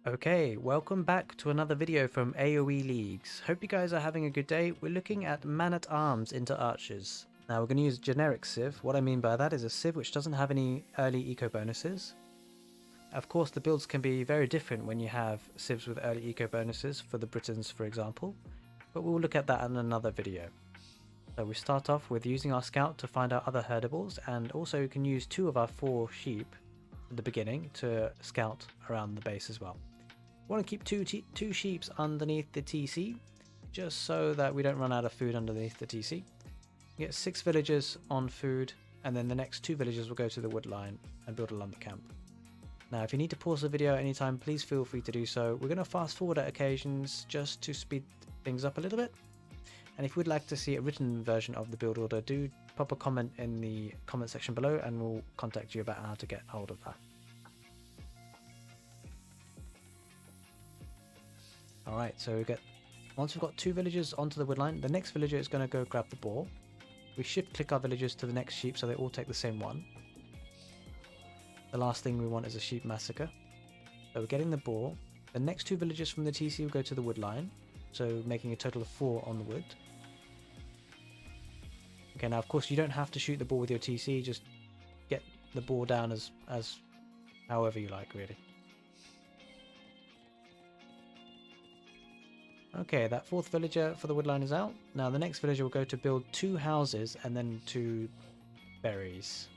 Okay, welcome back to another video from AoE Leagues. Hope you guys are having a good day. We're looking at man-at-arms into archers. Now we're going to use generic civ. What I mean by that is a civ which doesn't have any early eco bonuses. Of course the builds can be very different when you have civs with early eco bonuses, for the Britons for example, but we'll look at that in another video. So we start off with using our scout to find out other herdables, and also you can use 2 of our 4 sheep at the beginning to scout around the base as well. We want to keep two sheeps underneath the TC, just so that we don't run out of food underneath the TC. You get 6 villagers on food, and then the next 2 villagers will go to the wood line and build a lumber camp. Now if you need to pause the video at any time, please feel free to do so. We're going to fast forward at occasions just to speed things up a little bit. And if you would like to see a written version of the build order, do pop a comment in the comment section below and we'll contact you about how to get hold of that. Alright, so once we've got 2 villagers onto the wood line, the next villager is going to go grab the boar. We shift click our villagers to the next sheep so they all take the same one. The last thing we want is a sheep massacre. So we're getting the boar. The next 2 villagers from the TC will go to the wood line, so making a total of 4 on the wood. Okay, now of course you don't have to shoot the boar with your TC, just get the boar down as however you like really. Okay, that 4th villager for the woodline is out. Now the next villager will go to build 2 houses and then 2 berries.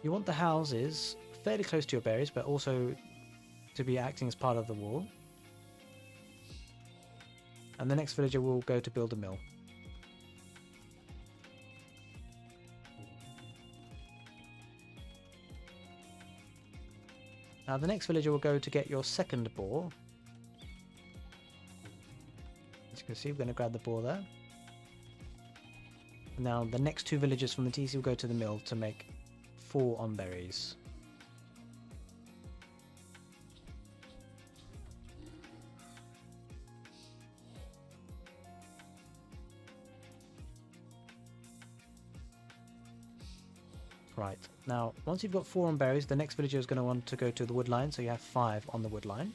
You want the houses fairly close to your berries, but also to be acting as part of the wall. And the next villager will go to build a mill. Now the next villager will go to get your second boar. As you can see, we're going to grab the boar there. Now the next 2 villagers from the TC will go to the mill to make 4 on berries. Right, now once you've got 4 on berries, the next villager is going to want to go to the wood line, so you have 5 on the wood line.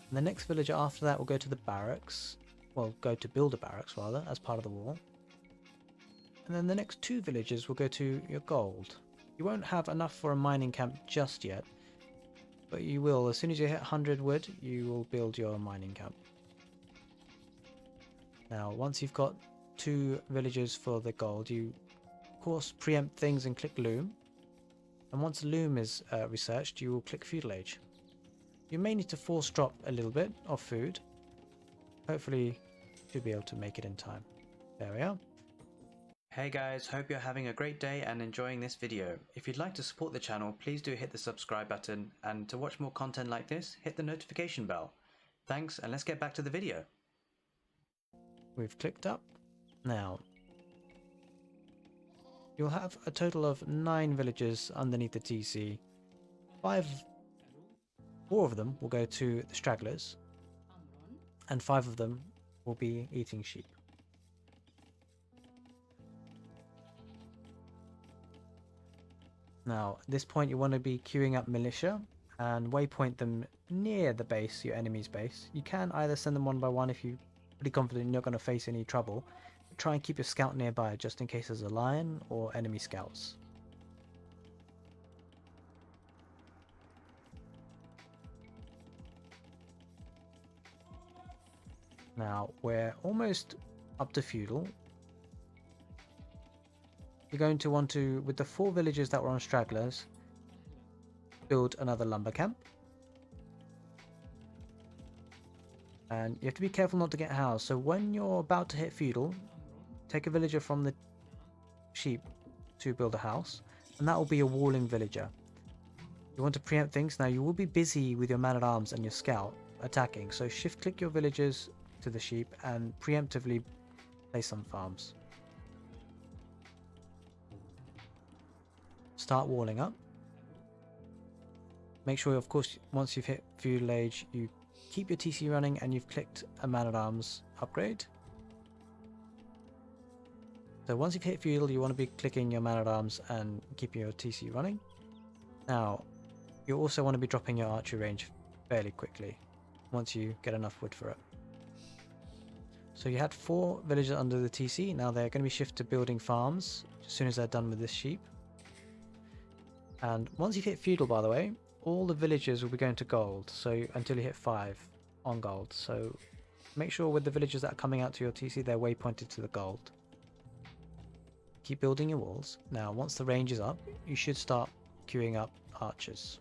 And the next villager after that will go to the barracks. Well, go to build a barracks rather, as part of the wall. And then the next 2 villagers will go to your gold. You won't have enough for a mining camp just yet, but you will. As soon as you hit 100 wood, you will build your mining camp. Now, once you've got 2 villagers for the gold, you of course preempt things and click loom. And once loom is researched, you will click Feudal Age. You may need to force drop a little bit of food. Hopefully you'll be able to make it in time. There we are. Hey guys, hope you're having a great day and enjoying this video. If you'd like to support the channel, please do hit the subscribe button, and to watch more content like this, hit the notification bell. Thanks, and let's get back to the video. We've clicked up. Now, you'll have a total of 9 villagers underneath the TC. 4 of them will go to the stragglers, and 5 of them will be eating sheep. Now, at this point you want to be queuing up militia and waypoint them near the base, your enemy's base. You can either send them one by one if you're pretty confident you're not going to face any trouble. But try and keep your scout nearby just in case there's a lion or enemy scouts. Now, we're almost up to feudal. You're going to want to, with the 4 villages that were on stragglers, build another lumber camp. And you have to be careful not to get housed. So when you're about to hit feudal, take a villager from the sheep to build a house, and that will be a walling villager. You want to preempt things. Now you will be busy with your man-at-arms and your scout attacking, so shift click your villagers to the sheep and preemptively place some farms. Start walling up. Make sure, of course, once you've hit Feudal Age, you keep your TC running and you've clicked a man-at-arms upgrade. So once you've hit Feudal, you want to be clicking your man-at-arms and keeping your TC running. Now, you also want to be dropping your archery range fairly quickly once you get enough wood for it. So you had 4 villagers under the TC, now they're going to be shifted to building farms as soon as they're done with this sheep. And once you've hit feudal, by the way, all the villagers will be going to gold, so until you hit 5 on gold. So make sure with the villagers that are coming out to your TC, they're waypointed to the gold. Keep building your walls. Now once the range is up, you should start queuing up archers.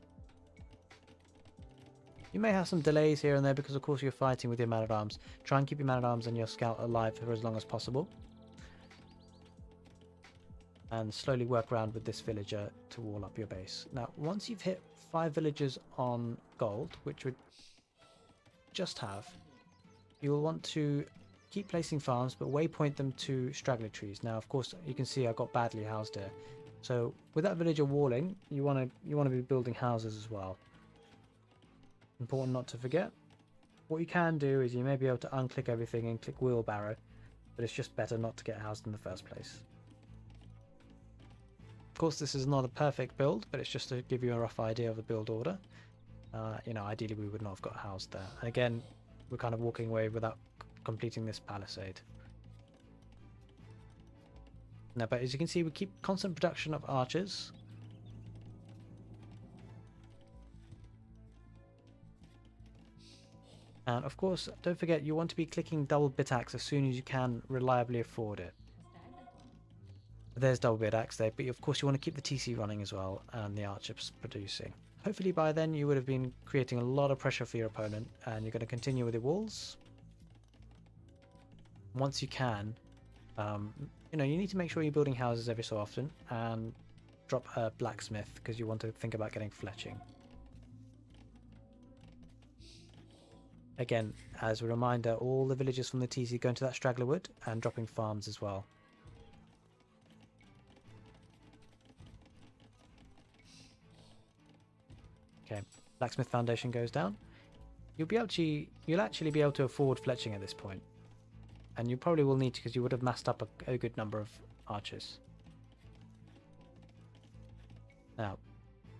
You may have some delays here and there because of course you're fighting with your man-at-arms. Try and keep your man-at-arms and your scout alive for as long as possible. And slowly work around with this villager to wall up your base. Now once you've hit 5 villagers on gold, which would just have, you'll want to keep placing farms but waypoint them to straggler trees. Now of course you can see I got badly housed here. So with that villager walling, you want to be building houses as well. Important not to forget. What you can do is you may be able to unclick everything and click wheelbarrow, but it's just better not to get housed in the first place. Of course this is not a perfect build, but it's just to give you a rough idea of the build order. You know, ideally we would not have got housed there. And again, we're kind of walking away without completing this palisade. Now, but as you can see, we keep constant production of archers. And of course, don't forget you want to be clicking double bit axe as soon as you can reliably afford it. There's double bit axe there, but of course you want to keep the TC running as well and the archers producing. Hopefully by then you would have been creating a lot of pressure for your opponent, and you're going to continue with your walls. Once you can, you know, you need to make sure you're building houses every so often, and drop a blacksmith because you want to think about getting fletching. Again, as a reminder, all the villagers from the TC go into that straggler wood and dropping farms as well. Okay, blacksmith foundation goes down. You'll actually be able to afford fletching at this point, and you probably will need to because you would have massed up a good number of archers. Now,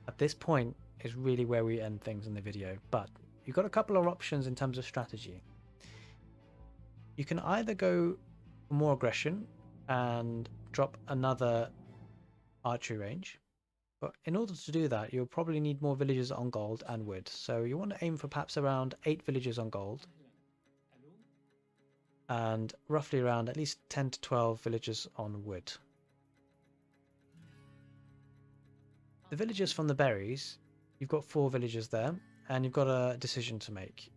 at this point is really where we end things in the video, but you've got a couple of options in terms of strategy. You can either go for more aggression and drop another archery range, but in order to do that you'll probably need more villagers on gold and wood, so you want to aim for perhaps around 8 villagers on gold and roughly around at least 10 to 12 villagers on wood. The villagers from the berries, you've got 4 villagers there, and you've got a decision to make.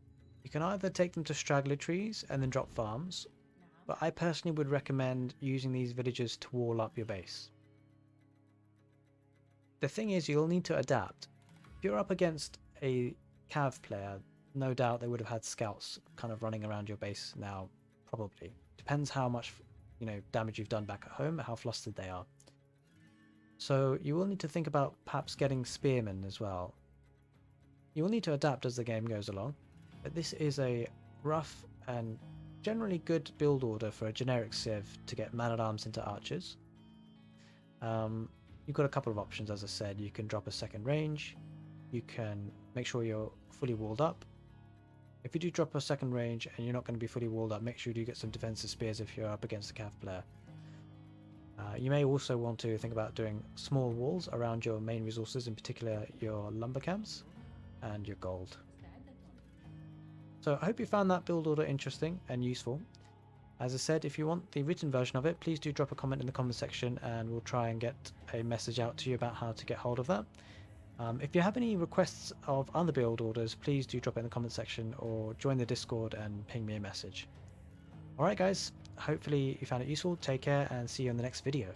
You can either take them to straggler trees and then drop farms, but I personally would recommend using these villagers to wall up your base. The thing is, you'll need to adapt. If you're up against a cav player, no doubt they would have had scouts kind of running around your base now, probably. Depends how much, you know, damage you've done back at home, how flustered they are. So you will need to think about perhaps getting spearmen as well. You will need to adapt as the game goes along, but this is a rough and generally good build order for a generic civ to get man-at-arms into archers. You've got a couple of options, as I said. You can drop a second range, you can make sure you're fully walled up. If you do drop a second range and you're not going to be fully walled up, make sure you do get some defensive spears if you're up against a cav player. You may also want to think about doing small walls around your main resources, in particular your lumber camps and your gold. So I hope you found that build order interesting and useful. As I said, if you want the written version of it, please do drop a comment in the comment section and we'll try and get a message out to you about how to get hold of that. If you have any requests of other build orders, please do drop it in the comment section or join the Discord and ping me a message. Alright guys, hopefully you found it useful. Take care and see you in the next video.